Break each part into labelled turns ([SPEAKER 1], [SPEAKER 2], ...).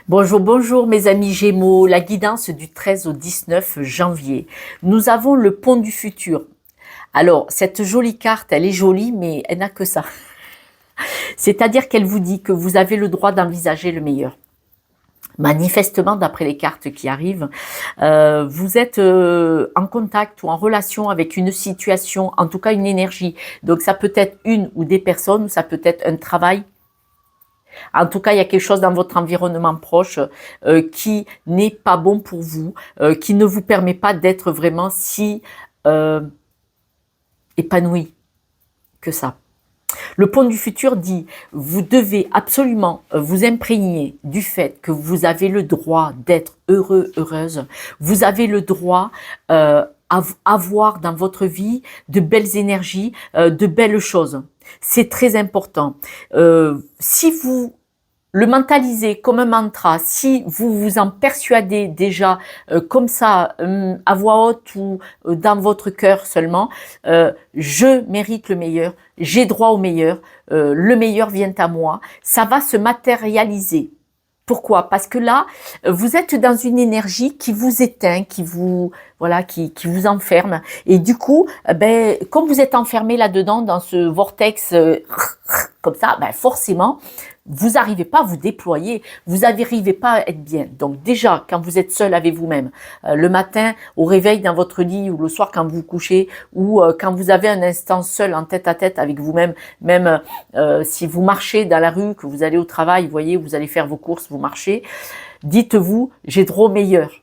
[SPEAKER 1] Bonjour, bonjour mes amis Gémeaux, la guidance du 13 au 19 janvier. Nous avons le pont du futur. Alors, cette jolie carte, elle est jolie, mais elle n'a que ça. C'est-à-dire qu'elle vous dit que vous avez le droit d'envisager le meilleur. Manifestement, d'après les cartes qui arrivent, vous êtes en contact ou en relation avec une situation, en tout cas une énergie. Donc ça peut être une ou des personnes, ou ça peut être un travail. En tout cas, il y a quelque chose dans votre environnement proche qui n'est pas bon pour vous, qui ne vous permet pas d'être vraiment si euh, épanoui que ça. Le pont du futur dit, vous devez absolument vous imprégner du fait que vous avez le droit d'être heureux, heureuse. Vous avez le droit avoir dans votre vie de belles énergies, de belles choses. C'est très important. Si vous le mentalisez comme un mantra, si vous vous en persuadez déjà comme ça, à voix haute ou dans votre cœur seulement, je mérite le meilleur, j'ai droit au meilleur, le meilleur vient à moi, ça va se matérialiser. Pourquoi? Parce que là, vous êtes dans une énergie qui vous éteint, qui vous voilà, qui vous enferme. Et du coup, ben, comme vous êtes enfermé là-dedans, dans ce vortex comme ça, ben forcément, vous n'arrivez pas à vous déployer, vous n'arrivez pas à être bien. Donc déjà, quand vous êtes seul avec vous-même, le matin au réveil dans votre lit ou le soir quand vous vous couchez ou quand vous avez un instant seul en tête à tête avec vous-même, même si vous marchez dans la rue, que vous allez au travail, vous voyez, vous allez faire vos courses, vous marchez, dites-vous, j'ai droit au meilleur.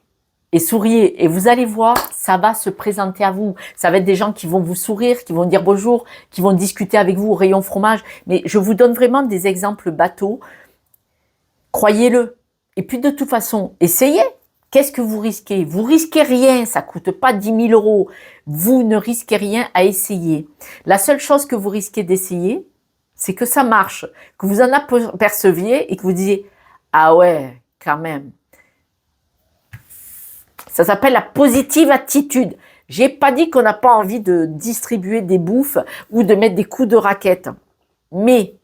[SPEAKER 1] Et souriez, et vous allez voir, ça va se présenter à vous. Ça va être des gens qui vont vous sourire, qui vont dire bonjour, qui vont discuter avec vous au rayon fromage. Mais je vous donne vraiment des exemples bateaux. Croyez-le. Et puis de toute façon, essayez. Qu'est-ce que vous risquez? Vous risquez rien, ça coûte pas 10 000 euros. Vous ne risquez rien à essayer. La seule chose que vous risquez d'essayer, c'est que ça marche, que vous en aperceviez et que vous disiez « Ah ouais, quand même ». Ça s'appelle la positive attitude. J'ai pas dit qu'on n'a pas envie de distribuer des bouffes ou de mettre des coups de raquette. Mais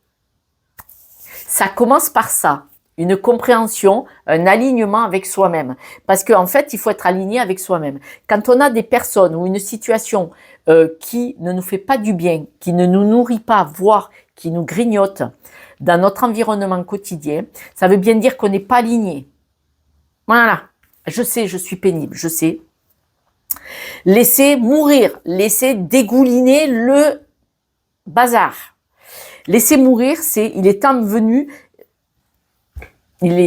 [SPEAKER 1] ça commence par ça. Une compréhension, un alignement avec soi-même. Parce qu'en fait, il faut être aligné avec soi-même. Quand on a des personnes ou une situation qui ne nous fait pas du bien, qui ne nous nourrit pas, voire qui nous grignote dans notre environnement quotidien, ça veut bien dire qu'on n'est pas aligné. Voilà. Je sais, je suis pénible, je sais. Laissez mourir, laissez dégouliner le bazar. Laissez mourir, il est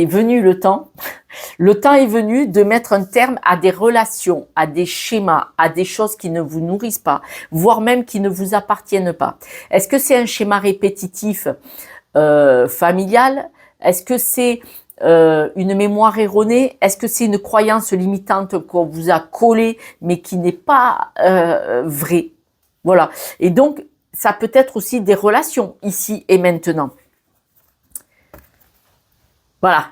[SPEAKER 1] venu le temps. Le temps est venu de mettre un terme à des relations, à des schémas, à des choses qui ne vous nourrissent pas, voire même qui ne vous appartiennent pas. Est-ce que c'est un schéma répétitif familial? Est-ce que c'est une mémoire erronée? Est-ce que c'est une croyance limitante qu'on vous a collée mais qui n'est pas vraie? Voilà. Et donc, ça peut être aussi des relations ici et maintenant. Voilà.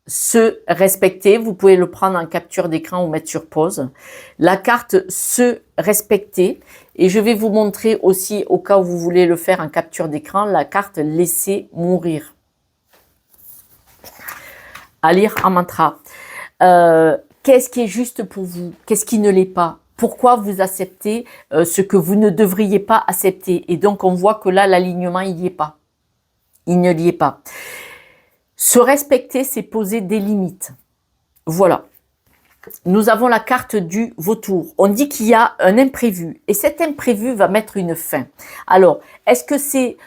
[SPEAKER 1] Se respecter, vous pouvez le prendre en capture d'écran ou mettre sur pause. La carte se respecter. Et je vais vous montrer aussi, au cas où vous voulez le faire en capture d'écran, la carte laisser mourir. À lire en mantra. Qu'est-ce qui est juste pour vous? Qu'est-ce qui ne l'est pas? Pourquoi vous acceptez ce que vous ne devriez pas accepter? Et donc, on voit que là, l'alignement, il n'y est pas. Il ne l'y est pas. Se respecter, c'est poser des limites. Voilà. Nous avons la carte du vautour. On dit qu'il y a un imprévu. Et cet imprévu va mettre une fin. Alors, est-ce que c'est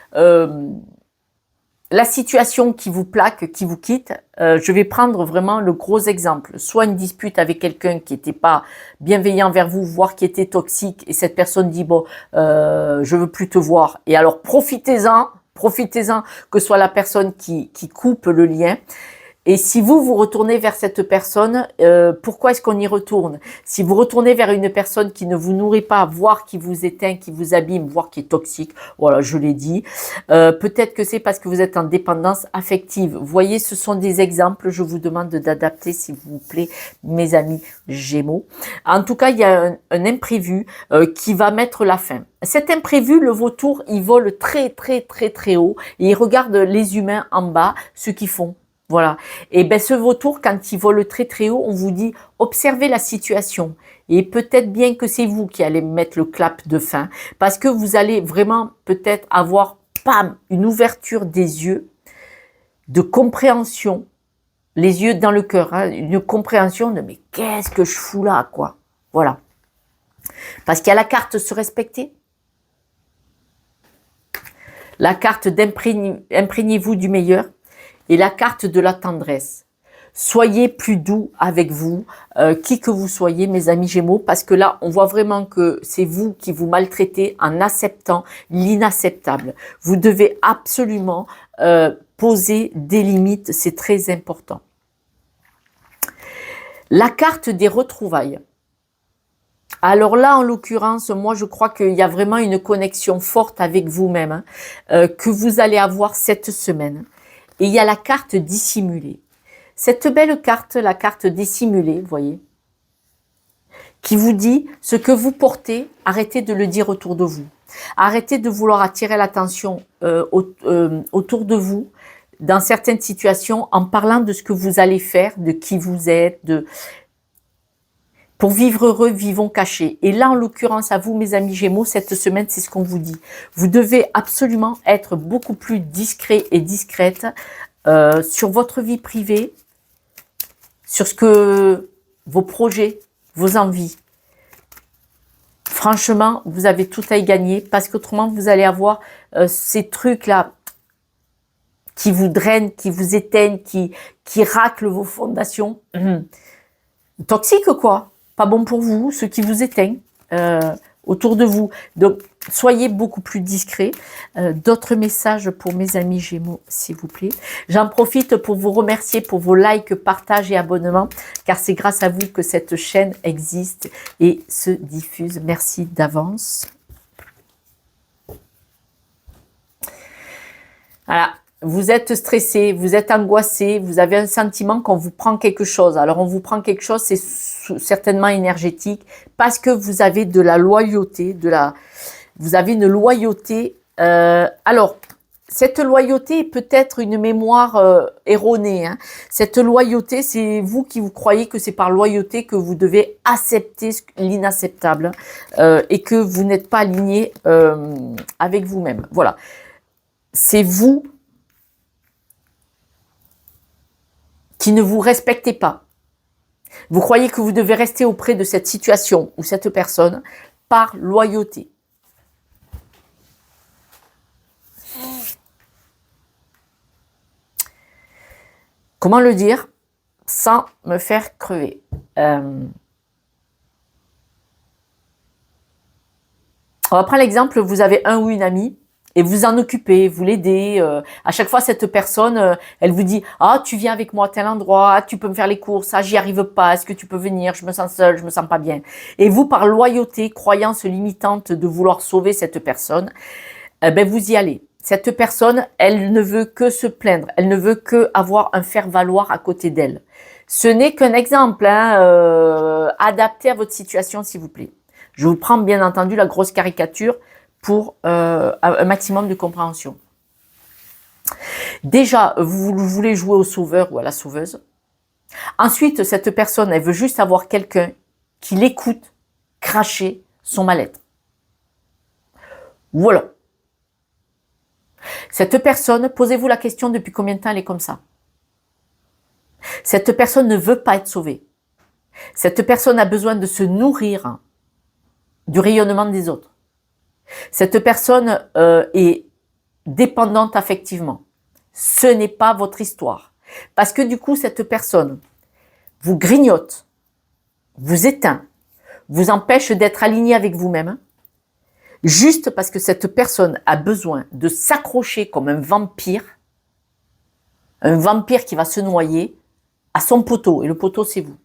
[SPEAKER 1] la situation qui vous plaque, qui vous quitte? Je vais prendre vraiment le gros exemple. Soit une dispute avec quelqu'un qui n'était pas bienveillant vers vous, voire qui était toxique, et cette personne dit, bon, je veux plus te voir. Et alors, profitez-en, que ce soit la personne qui coupe le lien. Et si vous retournez vers cette personne, pourquoi est-ce qu'on y retourne? Si vous retournez vers une personne qui ne vous nourrit pas, voire qui vous éteint, qui vous abîme, voire qui est toxique, voilà, je l'ai dit, peut-être que c'est parce que vous êtes en dépendance affective. Vous voyez, ce sont des exemples, je vous demande d'adapter, s'il vous plaît, mes amis Gémeaux. En tout cas, il y a un imprévu qui va mettre la fin. Cet imprévu, le vautour, il vole très, très, très, très haut et il regarde les humains en bas, ce qu'ils font. Voilà. Et ben ce vautour, quand il vole très très haut, on vous dit observez la situation. Et peut-être bien que c'est vous qui allez mettre le clap de fin, parce que vous allez vraiment peut-être avoir, pam, une ouverture des yeux, de compréhension, les yeux dans le cœur, hein, une compréhension de mais qu'est-ce que je fous là, quoi. Voilà. Parce qu'il y a la carte se respecter, la carte d'imprégnez-vous du meilleur, et la carte de la tendresse. Soyez plus doux avec vous, qui que vous soyez, mes amis Gémeaux, parce que là, on voit vraiment que c'est vous qui vous maltraitez en acceptant l'inacceptable. Vous devez absolument poser des limites, c'est très important. La carte des retrouvailles. Alors là, en l'occurrence, moi, je crois qu'il y a vraiment une connexion forte avec vous-même, hein, que vous allez avoir cette semaine. Et il y a la carte dissimulée. Cette belle carte, la carte dissimulée, vous voyez, qui vous dit ce que vous portez, arrêtez de le dire autour de vous. Arrêtez de vouloir attirer l'attention autour de vous dans certaines situations en parlant de ce que vous allez faire, de qui vous êtes, pour vivre heureux, vivons cachés. Et là, en l'occurrence, à vous, mes amis Gémeaux, cette semaine, c'est ce qu'on vous dit. Vous devez absolument être beaucoup plus discret et discrète sur votre vie privée, sur ce que vos projets, vos envies. Franchement, vous avez tout à y gagner parce qu'autrement, vous allez avoir ces trucs-là qui vous drainent, qui vous éteignent, qui raclent vos fondations. Toxique, quoi. Pas bon pour vous, ce qui vous éteint autour de vous. Donc, soyez beaucoup plus discret. D'autres messages pour mes amis Gémeaux, s'il vous plaît. J'en profite pour vous remercier pour vos likes, partages et abonnements, car c'est grâce à vous que cette chaîne existe et se diffuse. Merci d'avance. Voilà. Vous êtes stressé, vous êtes angoissé, vous avez un sentiment qu'on vous prend quelque chose. Alors, on vous prend quelque chose, c'est certainement énergétique, parce que vous avez de la loyauté, vous avez une loyauté. Alors, cette loyauté est peut-être une mémoire erronée. Hein. Cette loyauté, c'est vous qui vous croyez que c'est par loyauté que vous devez accepter l'inacceptable et que vous n'êtes pas aligné avec vous-même. Voilà. C'est vous qui ne vous respectez pas. Vous croyez que vous devez rester auprès de cette situation ou cette personne par loyauté. Comment le dire sans me faire crever? On va prendre l'exemple, vous avez un ou une amie et vous en occupez, vous l'aidez. À chaque fois, cette personne, elle vous dit « Ah, tu viens avec moi à tel endroit, ah, tu peux me faire les courses, ah, j'y arrive pas, est-ce que tu peux venir, je me sens seule, je me sens pas bien. » Et vous, par loyauté, croyance limitante de vouloir sauver cette personne, ben vous y allez. Cette personne, elle ne veut que se plaindre, elle ne veut que avoir un faire-valoir à côté d'elle. Ce n'est qu'un exemple, hein, adapté à votre situation, s'il vous plaît. Je vous prends bien entendu la grosse caricature pour un maximum de compréhension. Déjà, vous voulez jouer au sauveur ou à la sauveuse. Ensuite, cette personne, elle veut juste avoir quelqu'un qui l'écoute cracher son mal-être. Voilà. Cette personne, posez-vous la question depuis combien de temps elle est comme ça. Cette personne ne veut pas être sauvée. Cette personne a besoin de se nourrir du rayonnement des autres. Cette personne est dépendante affectivement. Ce n'est pas votre histoire. Parce que du coup, cette personne vous grignote, vous éteint, vous empêche d'être aligné avec vous-même, juste parce que cette personne a besoin de s'accrocher comme un vampire qui va se noyer à son poteau. Et le poteau, c'est vous.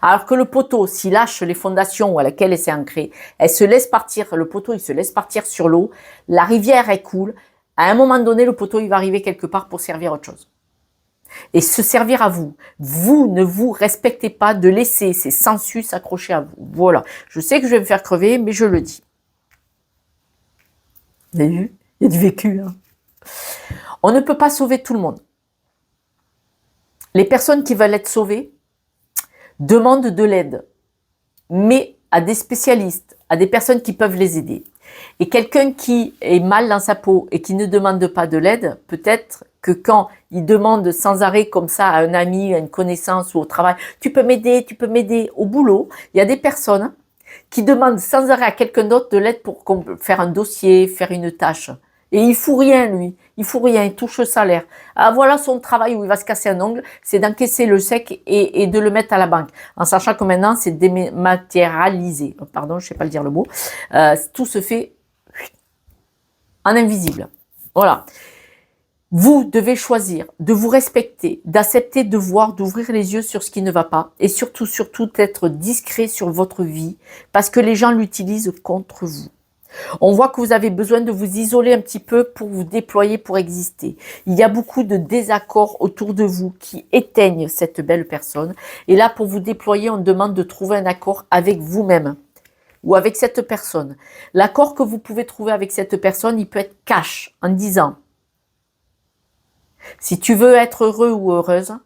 [SPEAKER 1] Alors que le poteau, s'il lâche les fondations à laquelle elle s'est ancrée, elle se laisse partir, le poteau, il se laisse partir sur l'eau, la rivière, elle coule. À un moment donné, le poteau, il va arriver quelque part pour servir à autre chose. Et se servir à vous. Vous ne vous respectez pas de laisser ces sangsues s'accrocher à vous. Voilà. Je sais que je vais me faire crever, mais je le dis. Vous avez vu? Il y a du vécu. Hein. On ne peut pas sauver tout le monde. Les personnes qui veulent être sauvées demandent de l'aide, mais à des spécialistes, à des personnes qui peuvent les aider. Et quelqu'un qui est mal dans sa peau et qui ne demande pas de l'aide, peut-être que quand il demande sans arrêt comme ça à un ami, à une connaissance ou au travail, tu peux m'aider au boulot, il y a des personnes qui demandent sans arrêt à quelqu'un d'autre de l'aide pour faire un dossier, faire une tâche. Et il fout rien, lui. Il fout rien, il touche le salaire. Ah, voilà son travail où il va se casser un ongle, c'est d'encaisser le chèque et de le mettre à la banque. En sachant que maintenant, c'est dématérialisé. Pardon, je sais pas le dire le mot. Tout se fait en invisible. Voilà. Vous devez choisir de vous respecter, d'accepter de voir, d'ouvrir les yeux sur ce qui ne va pas et surtout d'être discret sur votre vie parce que les gens l'utilisent contre vous. On voit que vous avez besoin de vous isoler un petit peu pour vous déployer, pour exister. Il y a beaucoup de désaccords autour de vous qui éteignent cette belle personne. Et là, pour vous déployer, on demande de trouver un accord avec vous-même ou avec cette personne. L'accord que vous pouvez trouver avec cette personne, il peut être cash en disant « Si tu veux être heureux ou heureuse,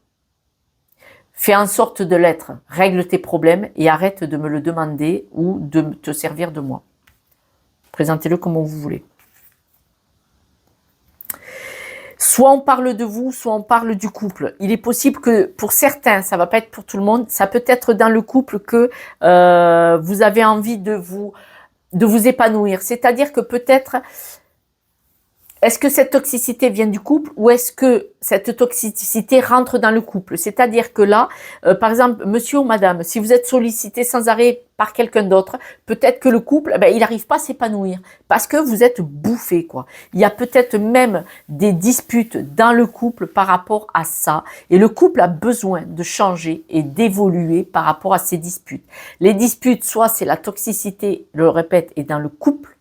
[SPEAKER 1] fais en sorte de l'être. Règle tes problèmes et arrête de me le demander ou de te servir de moi. » Présentez-le comme vous voulez. Soit on parle de vous, soit on parle du couple. Il est possible que pour certains, ça ne va pas être pour tout le monde, ça peut être dans le couple que vous avez envie de vous épanouir. C'est-à-dire que peut-être, est-ce que cette toxicité vient du couple ou est-ce que cette toxicité rentre dans le couple? C'est-à-dire que là, par exemple, monsieur ou madame, si vous êtes sollicité sans arrêt par quelqu'un d'autre, peut-être que le couple, il n'arrive pas à s'épanouir parce que vous êtes bouffé, quoi. Il y a peut-être même des disputes dans le couple par rapport à ça et le couple a besoin de changer et d'évoluer par rapport à ces disputes. Les disputes, soit c'est la toxicité, je le répète, est dans le couple,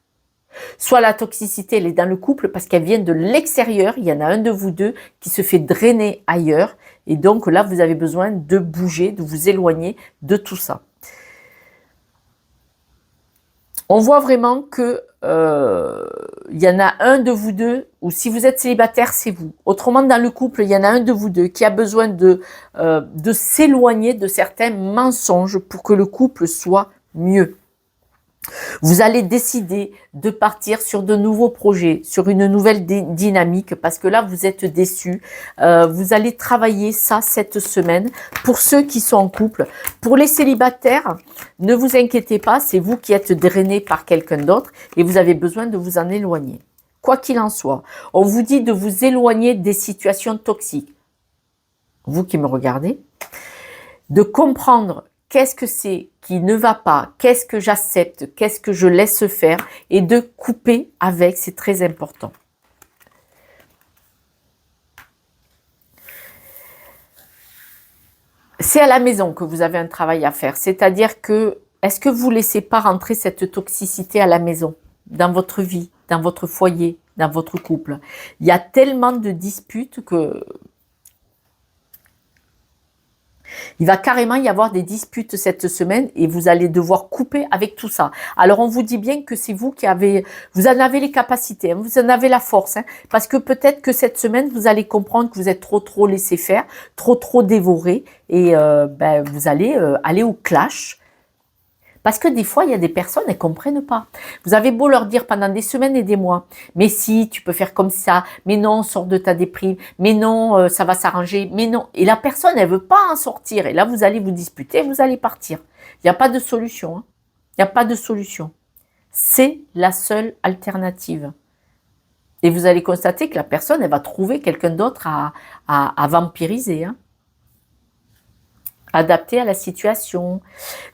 [SPEAKER 1] soit la toxicité, elle est dans le couple parce qu'elle vient de l'extérieur. Il y en a un de vous deux qui se fait drainer ailleurs. Et donc là, vous avez besoin de bouger, de vous éloigner de tout ça. On voit vraiment que il y en a un de vous deux, ou si vous êtes célibataire, c'est vous. Autrement, dans le couple, il y en a un de vous deux qui a besoin de s'éloigner de certains mensonges pour que le couple soit mieux. Vous allez décider de partir sur de nouveaux projets, sur une nouvelle dynamique, parce que là, vous êtes déçus. Vous allez travailler ça cette semaine. Pour ceux qui sont en couple, pour les célibataires, ne vous inquiétez pas, c'est vous qui êtes drainé par quelqu'un d'autre et vous avez besoin de vous en éloigner. Quoi qu'il en soit, on vous dit de vous éloigner des situations toxiques. Vous qui me regardez, de comprendre qu'est-ce que c'est qui ne va pas, qu'est-ce que j'accepte, qu'est-ce que je laisse faire et de couper avec, c'est très important. C'est à la maison que vous avez un travail à faire, c'est-à-dire que, est-ce que vous ne laissez pas rentrer cette toxicité à la maison, dans votre vie, dans votre foyer, dans votre couple? Il y a tellement de disputes que il va carrément y avoir des disputes cette semaine et vous allez devoir couper avec tout ça. Alors, on vous dit bien que c'est vous qui vous en avez les capacités, hein, vous en avez la force, hein, parce que peut-être que cette semaine, vous allez comprendre que vous êtes trop laissé faire, trop dévoré et vous allez aller au clash. Parce que des fois, il y a des personnes, elles ne comprennent pas. Vous avez beau leur dire pendant des semaines et des mois, mais si, tu peux faire comme ça, mais non, sors de ta déprime, mais non, ça va s'arranger, mais non. Et la personne, elle veut pas en sortir. Et là, vous allez vous disputer, vous allez partir. Il n'y a pas de solution. Hein. Il n'y a pas de solution. C'est la seule alternative. Et vous allez constater que la personne, elle va trouver quelqu'un d'autre à vampiriser, hein. Adapté à la situation.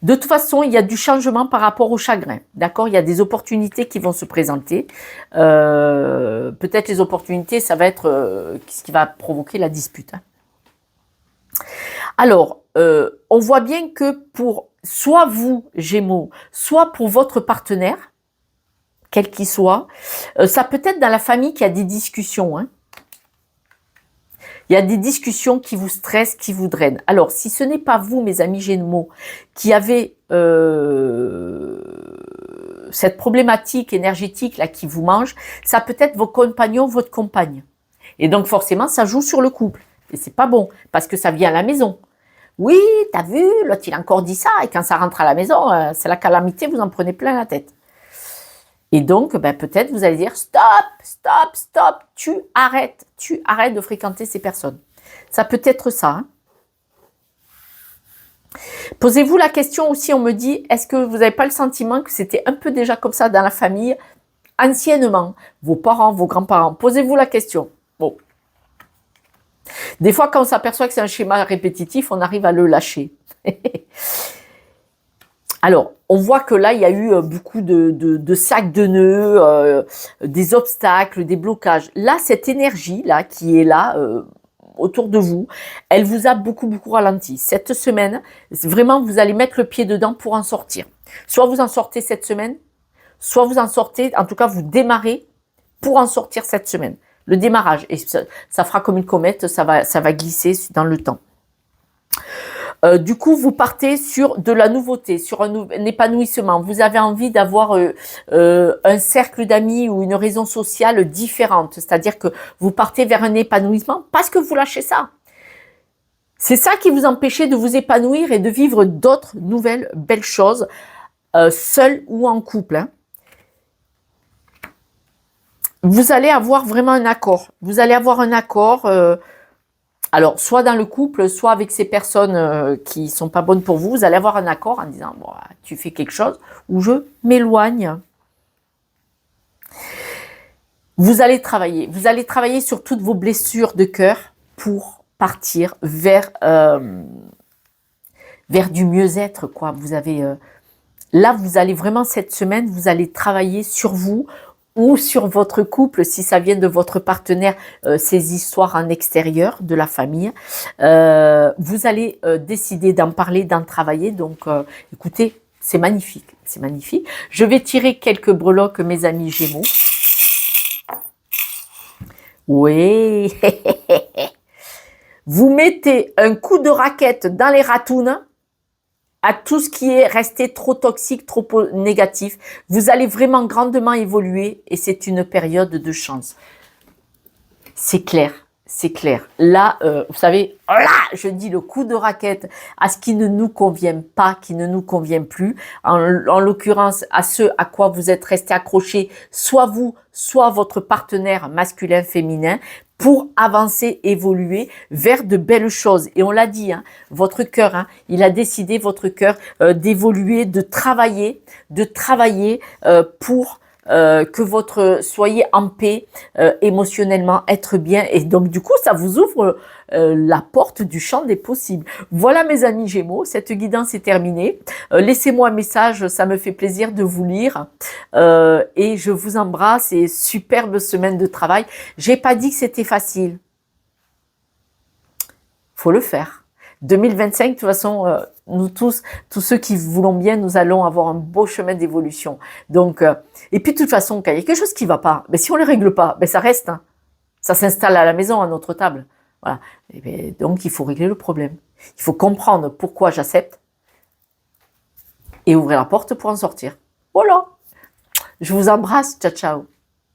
[SPEAKER 1] De toute façon, il y a du changement par rapport au chagrin. D'accord? Il y a des opportunités qui vont se présenter. Peut-être les opportunités, ça va être ce qui va provoquer la dispute. Hein. Alors, on voit bien que pour soit vous, Gémeaux, soit pour votre partenaire, quel qu'il soit, ça peut être dans la famille qu'il y a des discussions, hein. Il y a des discussions qui vous stressent, qui vous drainent. Alors, si ce n'est pas vous, mes amis Gémeaux, qui avez cette problématique énergétique là qui vous mange, ça peut être vos compagnons, votre compagne. Et donc, forcément, ça joue sur le couple. Et c'est pas bon, parce que ça vient à la maison. Oui, t'as vu, l'autre il a encore dit ça, et quand ça rentre à la maison, c'est la calamité, vous en prenez plein la tête. Et donc, ben, peut-être vous allez dire, stop, stop, stop, tu arrêtes de fréquenter ces personnes. Ça peut être ça. Hein. Posez-vous la question aussi, on me dit, est-ce que vous n'avez pas le sentiment que c'était un peu déjà comme ça dans la famille, anciennement, vos parents, vos grands-parents? Posez-vous la question. Bon. Des fois, quand on s'aperçoit que c'est un schéma répétitif, on arrive à le lâcher. Alors, on voit que là, il y a eu beaucoup de sacs de nœuds, des obstacles, des blocages. Là, cette énergie-là, qui est là, autour de vous, elle vous a beaucoup ralenti. Cette semaine, vraiment, vous allez mettre le pied dedans pour en sortir. Soit vous en sortez cette semaine, soit vous en sortez, en tout cas, vous démarrez pour en sortir cette semaine. Le démarrage, et ça fera comme une comète, ça va glisser dans le temps. Du coup, vous partez sur de la nouveauté, sur un épanouissement. Vous avez envie d'avoir un cercle d'amis ou une raison sociale différente. C'est-à-dire que vous partez vers un épanouissement parce que vous lâchez ça. C'est ça qui vous empêchait de vous épanouir et de vivre d'autres nouvelles belles choses, seul ou en couple. Hein. Vous allez avoir vraiment un accord. Vous allez avoir un accord... alors, soit dans le couple, soit avec ces personnes qui sont pas bonnes pour vous, vous allez avoir un accord en disant bon, tu fais quelque chose ou je m'éloigne. Vous allez travailler sur toutes vos blessures de cœur pour partir vers du mieux-être, quoi. Vous avez là, vous allez vraiment cette semaine, vous allez travailler sur vous ou sur votre couple, si ça vient de votre partenaire, ces histoires en extérieur de la famille. Vous allez décider d'en parler, d'en travailler. Donc, écoutez, c'est magnifique, c'est magnifique. Je vais tirer quelques breloques, mes amis Gémeaux. Oui. Vous mettez un coup de raquette dans les ratounes à tout ce qui est resté trop toxique, trop négatif. Vous allez vraiment grandement évoluer et c'est une période de chance. C'est clair, c'est clair. Là, vous savez, là, je dis le coup de raquette à ce qui ne nous convient pas, qui ne nous convient plus. En l'occurrence, à ce à quoi vous êtes resté accroché, soit vous, soit votre partenaire masculin, féminin, pour avancer, évoluer vers de belles choses. Et on l'a dit, hein, votre cœur, hein, il a décidé, votre cœur, d'évoluer, de travailler pour que votre soyez en paix émotionnellement, être bien. Et donc, du coup, ça vous ouvre la porte du champ des possibles. Voilà, mes amis Gémeaux, cette guidance est terminée. Laissez-moi un message, ça me fait plaisir de vous lire. Et je vous embrasse et superbe semaine de travail. J'ai pas dit que c'était facile. Faut le faire. 2025, de toute façon, nous tous ceux qui voulons bien, nous allons avoir un beau chemin d'évolution. Donc, et puis de toute façon, quand il y a quelque chose qui va pas, ben, si on ne le règle pas, ben, ça reste. Hein. Ça s'installe à la maison, à notre table. Voilà. Et ben, donc, il faut régler le problème. Il faut comprendre pourquoi j'accepte et ouvrir la porte pour en sortir. Voilà. Je vous embrasse. Ciao, ciao.